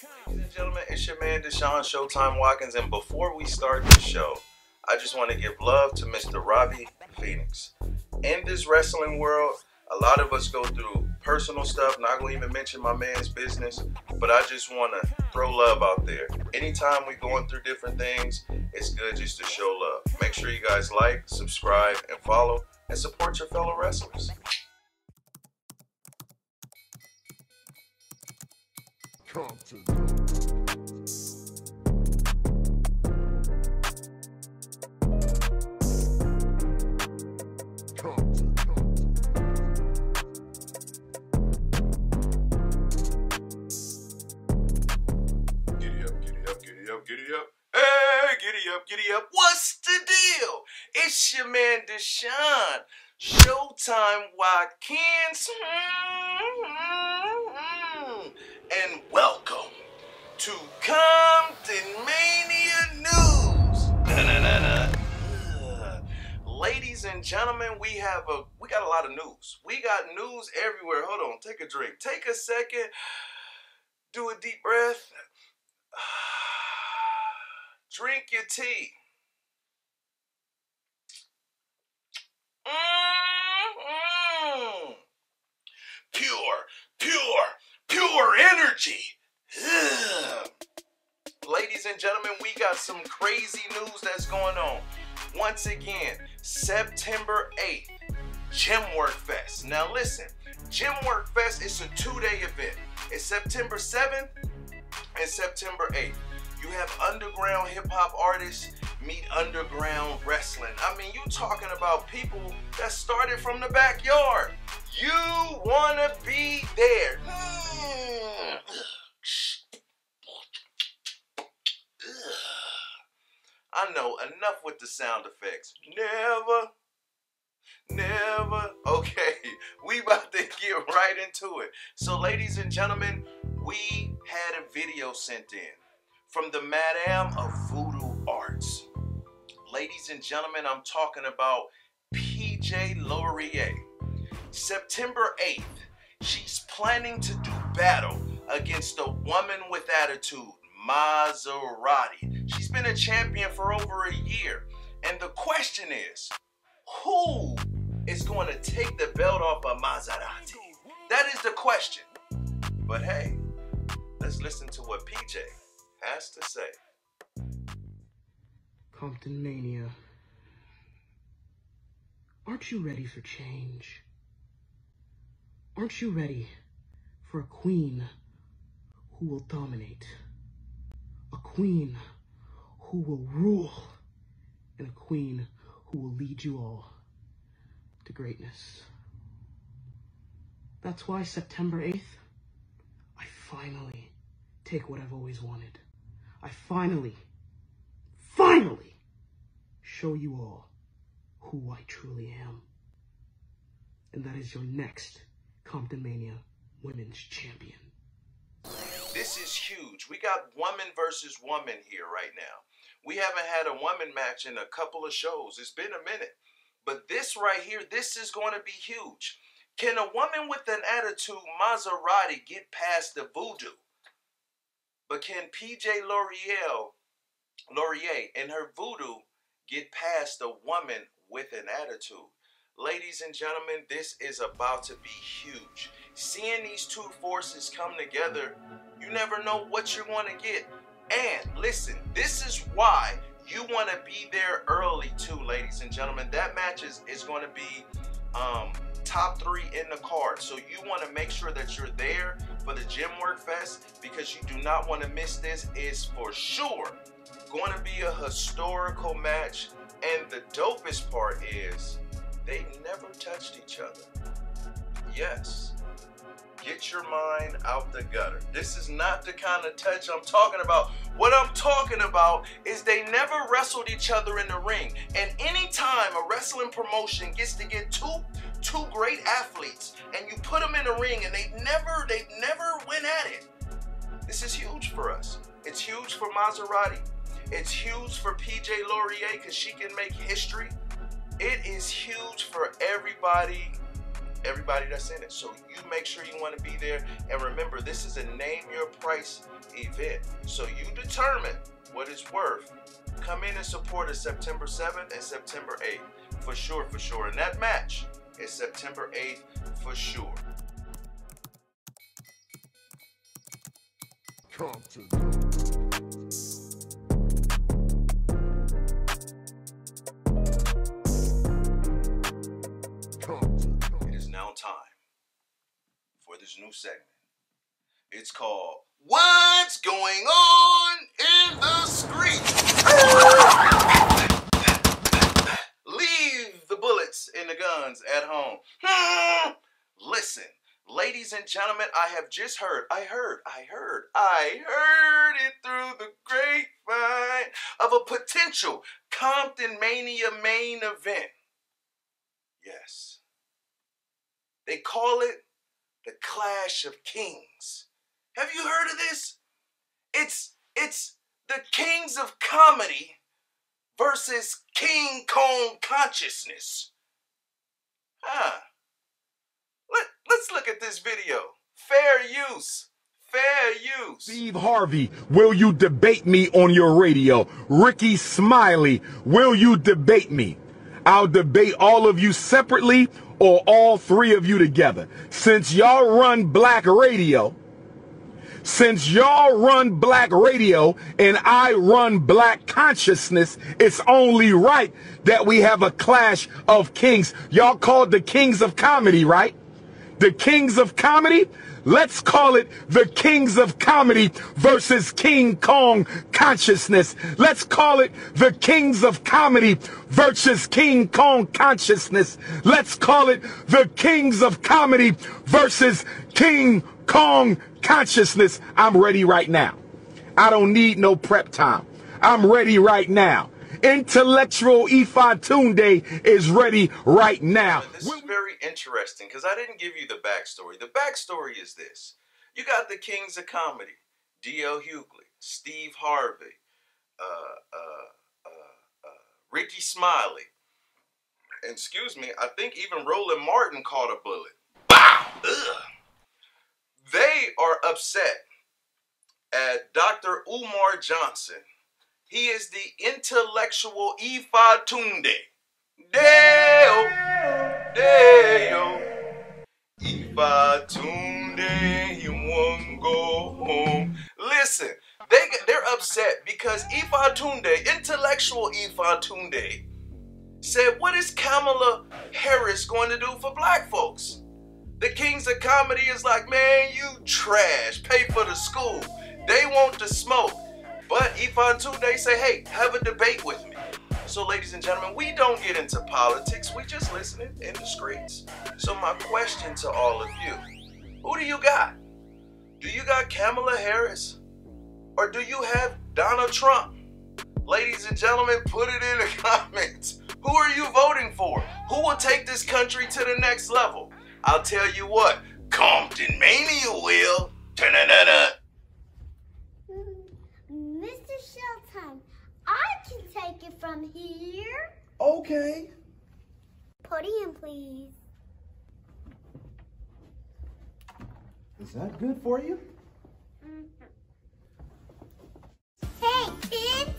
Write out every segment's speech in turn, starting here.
Ladies and gentlemen, it's your man Deshaun Showtime Watkins, and before we start the show, I just want to give love to Mr. Robbie Phoenix. In this wrestling world, a lot of us go through personal stuff. Not going to even mention my man's business, but I just want to throw love out there. Anytime we're going through different things, it's good just to show love. Make sure you guys like, subscribe, and follow, and support your fellow wrestlers. Compton. Giddy up. Hey, giddy up. What's the deal? It's your man Deshaun Showtime Watkins. And welcome to ComptonMania News. Ladies and gentlemen, we got a lot of news. We got news everywhere. Hold on, take a drink. Take a second. Do a deep breath. Drink your tea. Pure energy. Ladies and gentlemen, we got some crazy news that's going on. Once again, September 8th, Gemwork Fest. Now listen, Gemwork Fest is a 2-day event. It's September 7th and September 8th. You have underground hip-hop artists meet underground wrestling. I mean, you talking about people that started from the backyard. You want to be there. I know, enough with the sound effects. Never. Okay, we about to get right into it. So, ladies and gentlemen, we had a video sent in from the Madame of Voodoo Arts. Ladies and gentlemen, I'm talking about PJ Laurier. September 8th, she's planning to do battle against a woman with attitude, Maserati. She's been a champion for over a year. And the question is, who is going to take the belt off of Maserati? That is the question. But hey, let's listen to what PJ has to say. ComptonMania. Aren't you ready for change? Aren't you ready for a queen who will dominate? A queen who will rule, and a queen who will lead you all to greatness. That's why September 8th, I finally take what I've always wanted. I finally show you all who I truly am. And that is your next ComptonMania Women's Champion. This is huge. We got woman versus woman here right now. We haven't had a woman match in a couple of shows. It's been a minute. But this right here, this is going to be huge. Can a woman with an attitude, Maserati, get past the voodoo? But can PJ Laurier and her voodoo get past a woman with an attitude? Ladies and gentlemen, this is about to be huge. Seeing these two forces come together, you never know what you're going to get. And listen, this is why you want to be there early too, ladies and gentlemen. That match is going to be top 3 in the card. So you want to make sure that you're there for the Gemwork Fest, because you do not want to miss this. It's for sure going to be a historical match. And the dopest part is they never touched each other. Yes. Get your mind out the gutter. This is not the kind of touch I'm talking about. What I'm talking about is they never wrestled each other in the ring. And anytime a wrestling promotion gets to get two great athletes and you put them in the ring and they never went at it. This is huge for us. It's huge for Maserati. It's huge for PJ Laurier because she can make history. It is huge for everybody everybody that's in it. So you make sure you want to be there. And remember, this is a name your price event. So you determine what it's worth. Come in and support us September 7th and September 8th. For sure, for sure. And that match is September 8th for sure. Compton. It is now time for this new segment. It's called What's Going On in the Streets? Leave the bullets and the guns at home. Listen, ladies and gentlemen, I have just heard, I heard it through the grapevine of a potential ComptonMania main event. Yes. They call it the Clash of Kings. Have you heard of this? It's the Kings of Comedy versus King Kong Consciousness. Let's look at this video. Fair use. Fair use. Steve Harvey, will you debate me on your radio? Ricky Smiley, will you debate me? I'll debate all of you separately or all three of you together. Since y'all run black radio, and I run black consciousness, it's only right that we have a clash of kings. Y'all called the Kings of Comedy, right? The Kings of Comedy? Let's call it the Kings of Comedy versus King Kong Consciousness. Let's call it the Kings of Comedy versus King Kong Consciousness. Let's call it the Kings of Comedy versus King Kong Consciousness. I'm ready right now. I don't need no prep time. I'm ready right now. Intellectual Ifatunde is ready right now. This is very interesting because I didn't give you the backstory. The backstory is this. You got the Kings of Comedy, D.L. Hughley, Steve Harvey, Ricky Smiley, and excuse me, I think even Roland Martin caught a bullet. Bow! Ugh. They are upset at Dr. Umar Johnson. He is the intellectual Ifatunde. Deo, Deo, Ifatunde, he won't go home. Listen, they're upset because Ifatunde, intellectual Ifatunde, said, what is Kamala Harris going to do for black folks? The Kings of Comedy is like, man, you trash, pay for the school. They want to smoke. But Ifatunde say, hey, have a debate with me. So ladies and gentlemen, we don't get into politics. We just listen in the streets. So my question to all of you, who do you got? Do you got Kamala Harris? Or do you have Donald Trump? Ladies and gentlemen, put it in the comments. Who are you voting for? Who will take this country to the next level? I'll tell you what, ComptonMania will. Ta-na-na-na. Mr. Shelton, I can take it from here. Okay. Podium, please. Is that good for you? Hey, kids!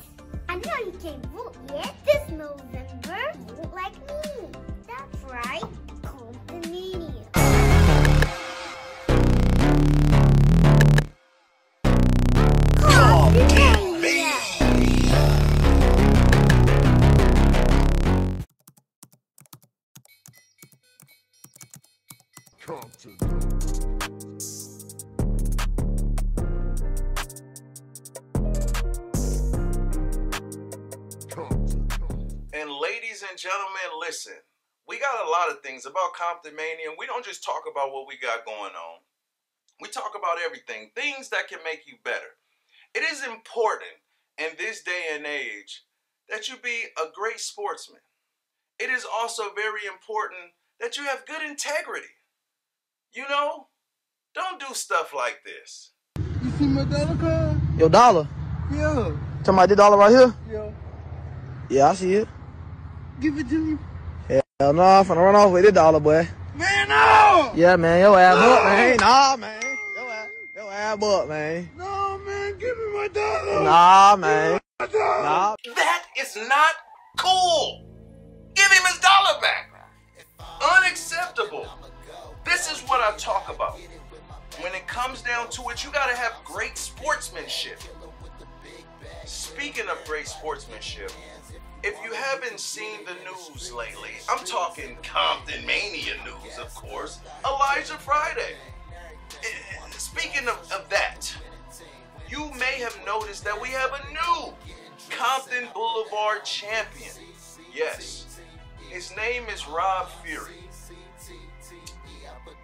I know you can't vote yet. This November, vote like me. That's right, ComptonMania. Compton. And ladies and gentlemen, listen, we got a lot of things about ComptonMania, and we don't just talk about what we got going on. We talk about everything, things that can make you better. It is important in this day and age that you be a great sportsman. It is also very important that you have good integrity. You know, don't do stuff like this. You see my dollar card? Your dollar? Yeah. Talking about this dollar right here? Yeah. Yeah, I see it. Give it to me. Hell no, I'm finna run off with this dollar, boy. Man, no! Yeah, man, your ass up, man. Nah, man. Your ass up, man. No, man, give me my dollar! Nah, man. Nah. That is not cool. Give him his dollar back. Unacceptable. This is what I talk about. When it comes down to it, you gotta have great sportsmanship. Speaking of great sportsmanship, if you haven't seen the news lately, I'm talking ComptonMania news, of course, Elijah Friday. Speaking of that, you may have noticed that we have a new Compton Boulevard champion. Yes, his name is Rob Fury.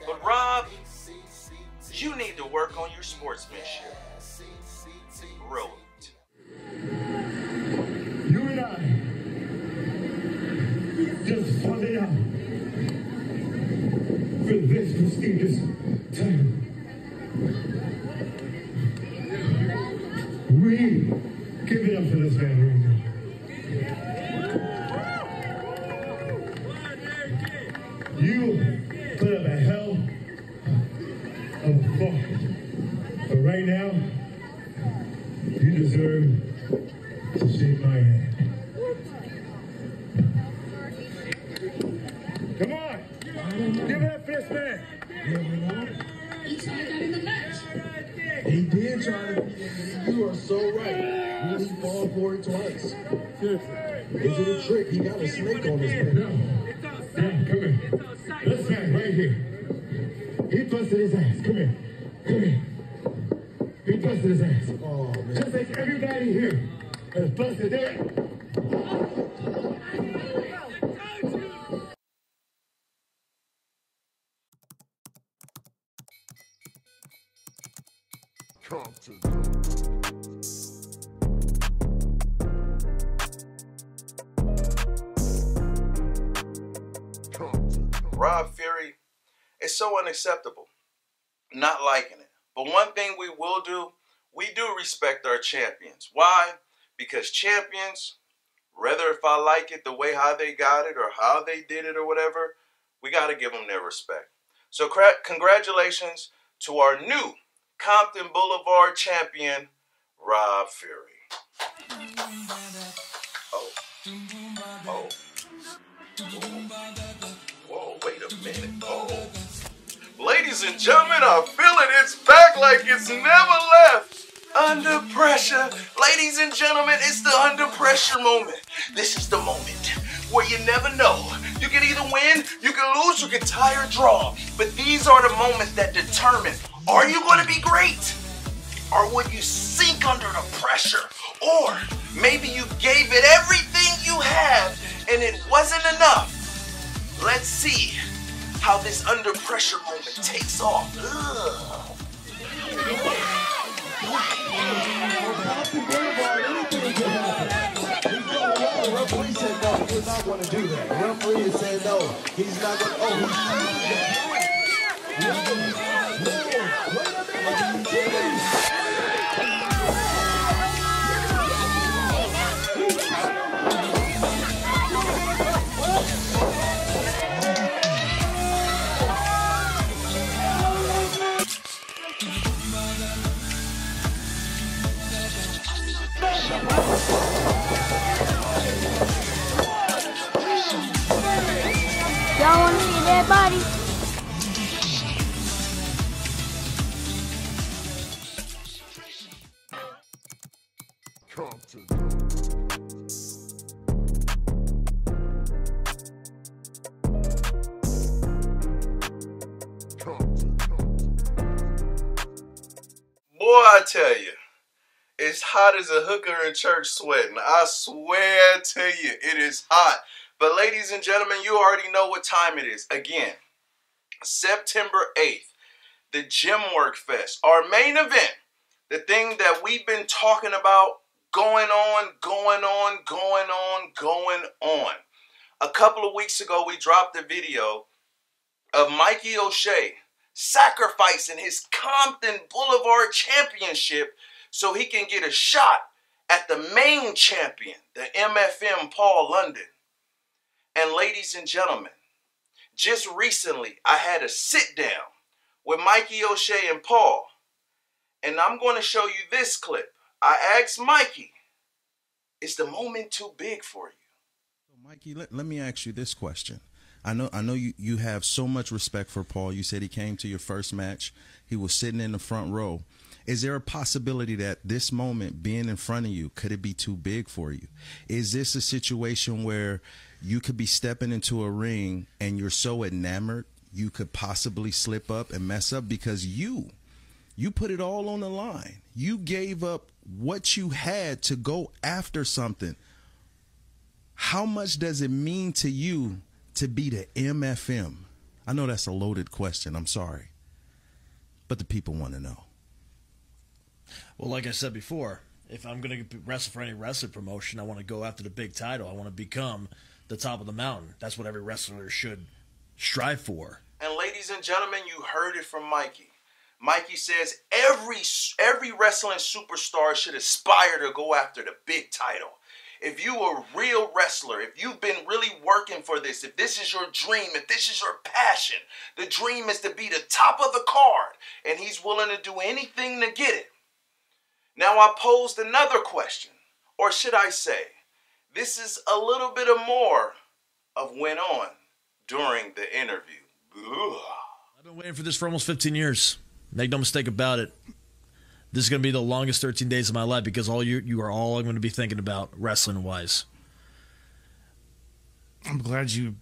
But Rob, you need to work on your sportsmanship. Roll it. You and I just fought it out for this prestigious title. We give it up for this man right now. You put up a hell of a fight, but right now, you deserve to shake my hand. Come on! Give it up for this man! He tried that in the match. He did try to be, you are so right. You just fall for it twice. Is it a trick? He got a snake on his head. No. Yeah, come here. This guy right here. He busted his ass. Come here. Come here. He busted his ass. Oh, man. Just like everybody here has busted their ass. Compton. Rob Fury is so unacceptable. Not liking it. But one thing we will do, we do respect our champions. Why? Because champions, whether if I like it the way how they got it or how they did it or whatever, we got to give them their respect. So congratulations to our new Compton Boulevard champion, Rob Fury. Oh. Whoa, wait a minute. Oh. Ladies and gentlemen, I feel it. It's back like it's never left. Under pressure. Ladies and gentlemen, it's the under pressure moment. This is the moment where you never know. You can either win, you can lose, you can tie or draw. But these are the moments that determine, are you going to be great? Or would you sink under the pressure? Or maybe you gave it everything you have and it wasn't enough. Let's see how this under pressure moment takes off. The referee said no, he did not want to do that. The referee said no, he's not going to. Oh, Y'all want to see a dead body? Compton. Boy, I tell you, it's hot as a hooker in church sweating. I swear to you, it is hot. But ladies and gentlemen, you already know what time it is. Again, September 8th, the Gemwork Fest, our main event, the thing that we've been talking about going on. A couple of weeks ago, we dropped a video of Mikey Oshea sacrificing his Compton Boulevard championship so he can get a shot at the main champion, the MFM Paul London. And ladies and gentlemen, Just recently, I had a sit down with Mikey Oshea and Paul, and I'm going to show you this clip. I asked Mikey, is the moment too big for you? Mikey, let me ask you this question. I know you have so much respect for Paul. You said he came to your first match. He was sitting in the front row. Is there a possibility that this moment being in front of you, could it be too big for you? Is this a situation where you could be stepping into a ring and you're so enamored you could possibly slip up and mess up because you put it all on the line. You gave up what you had to go after something. How much does it mean to you to be the MFM? I know that's a loaded question. I'm sorry. But the people want to know. Well, like I said before, if I'm going to wrestle for any wrestling promotion, I want to go after the big title. I want to become the top of the mountain. That's what every wrestler should strive for. And ladies and gentlemen, you heard it from Mikey. Mikey says every wrestling superstar should aspire to go after the big title. If you are a real wrestler, if you've been really working for this, if this is your dream, if this is your passion, the dream is to be the top of the card, and he's willing to do anything to get it. Now I posed another question, or should I say, this is a little bit of more of went on during the interview. Ugh. I've been waiting for this for almost 15 years. Make no mistake about it. This is going to be the longest 13 days of my life because you are all I'm going to be thinking about wrestling-wise. I'm glad you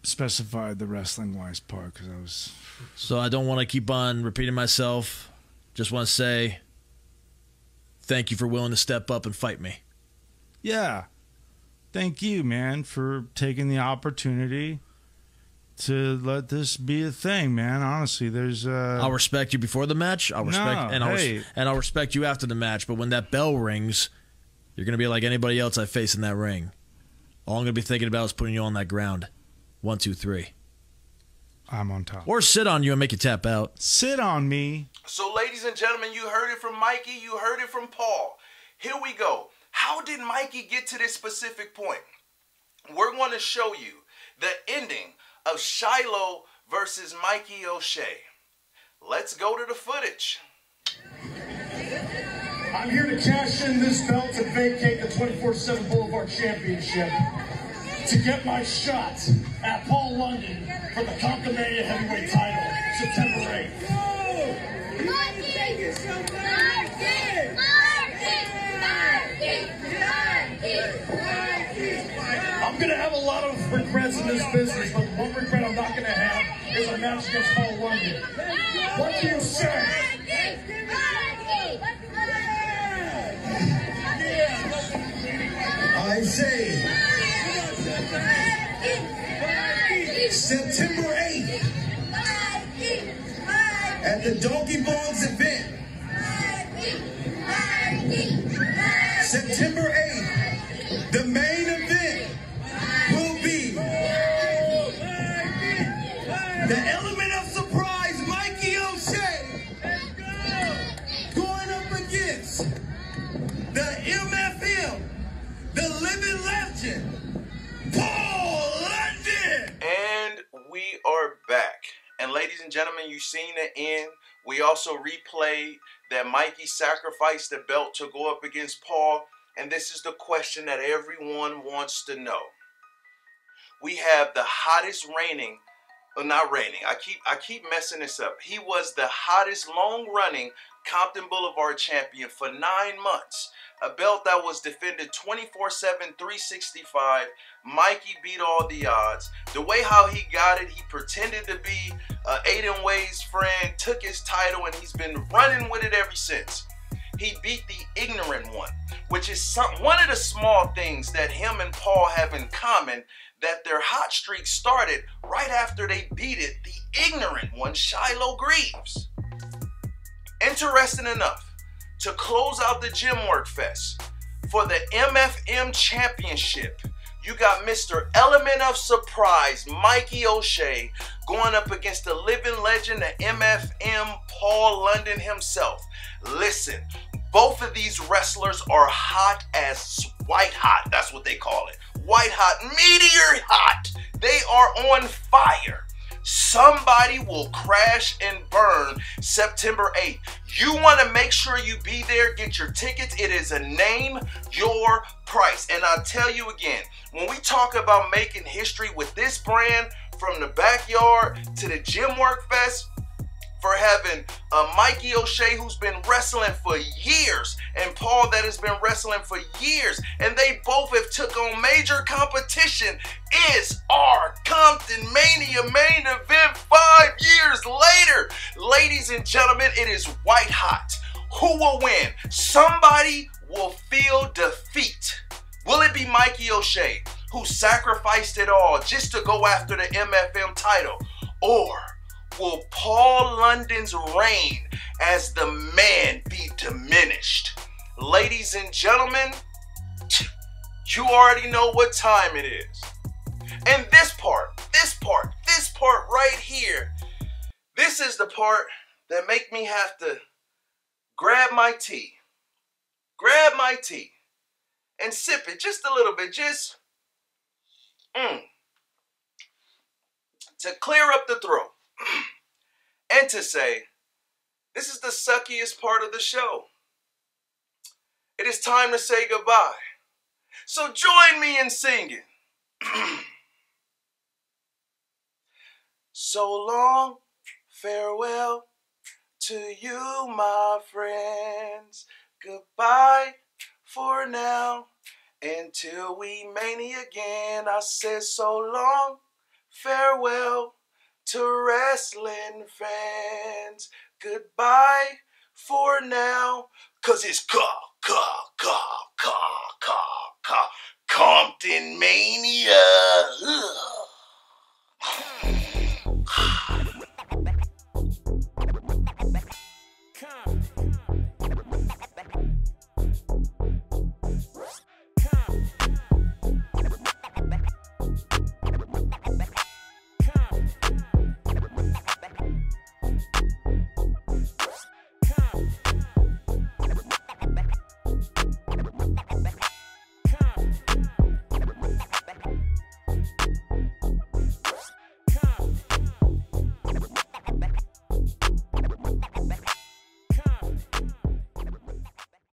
specified the wrestling-wise part because I was... So I don't want to keep on repeating myself. Just want to say thank you for willing to step up and fight me. Yeah. Thank you, man, for taking the opportunity to let this be a thing, man. Honestly, there's I'll respect you before the match. I'll respect you after the match. But when that bell rings, you're gonna be like anybody else I face in that ring. All I'm gonna be thinking about is putting you on that ground. 1, 2, 3. I'm on top. Or sit on you and make you tap out. Sit on me. So, ladies and gentlemen, you heard it from Mikey. You heard it from Paul. Here we go. How did Mikey get to this specific point? We're going to show you the ending of Shiloh versus Mikey Oshea. Let's go to the footage. I'm here to cash in this belt to vacate the 24/7 Boulevard Championship to get my shot at Paul London for the ComptonMania heavyweight title September 8th. I'm going to have a lot of regrets in this business, but one regret I'm not going to have is a match against Paul London. What do you say? I say September 8th at the Donkey Bones event. September 8th, the main event will be the element of surprise, Mikey Oshea, going up against the MFM, the living legend, Paul London. And we are back. And ladies and gentlemen, you've seen the end. We also replayed that Mikey sacrificed the belt to go up against Paul. And this is the question that everyone wants to know. We have the hottest reigning, well, not reigning, I keep messing this up. He was the hottest long-running Compton Boulevard champion for 9 months. A belt that was defended 24/7, 365. Mikey beat all the odds. The way how he got it, he pretended to be Aiden Wade's friend, took his title, and he's been running with it ever since. He beat the ignorant one, which is one of the small things that him and Paul have in common, that their hot streak started right after they beat it, the ignorant one, Shiloh Greaves. Interesting enough, to close out the Gemwork Fest for the MFM Championship, you got Mr. Element of Surprise, Mikey Oshea, going up against the living legend, the MFM, Paul London himself. Listen, both of these wrestlers are hot as white hot. That's what they call it. White hot, meteor hot. They are on fire. somebody will crash and burn September 8th. You want to make sure you be there, get your tickets. It is a name your price. And I'll tell you again, when we talk about making history with this brand, from the backyard to the Gemwork Fest, for having Mikey Oshea, who's been wrestling for years, and Paul that has been wrestling for years, and they both have took on major competition, is our ComptonMania main event 5 years later. Ladies and gentlemen, it is white hot. Who will win? Somebody will feel defeat. Will it be Mikey Oshea, who sacrificed it all just to go after the MFM title? Or will Paul London's reign as the man be diminished? Ladies and gentlemen, you already know what time it is. And this part right here, this is the part that make me have to grab my tea and sip it just a little bit, just to clear up the throat. And to say, this is the suckiest part of the show. It is time to say goodbye. So join me in singing. So long, farewell to you, my friends. Goodbye for now. Until we mania again, I said so long, farewell to wrestling fans. Goodbye for now, 'cause it's ComptonMania.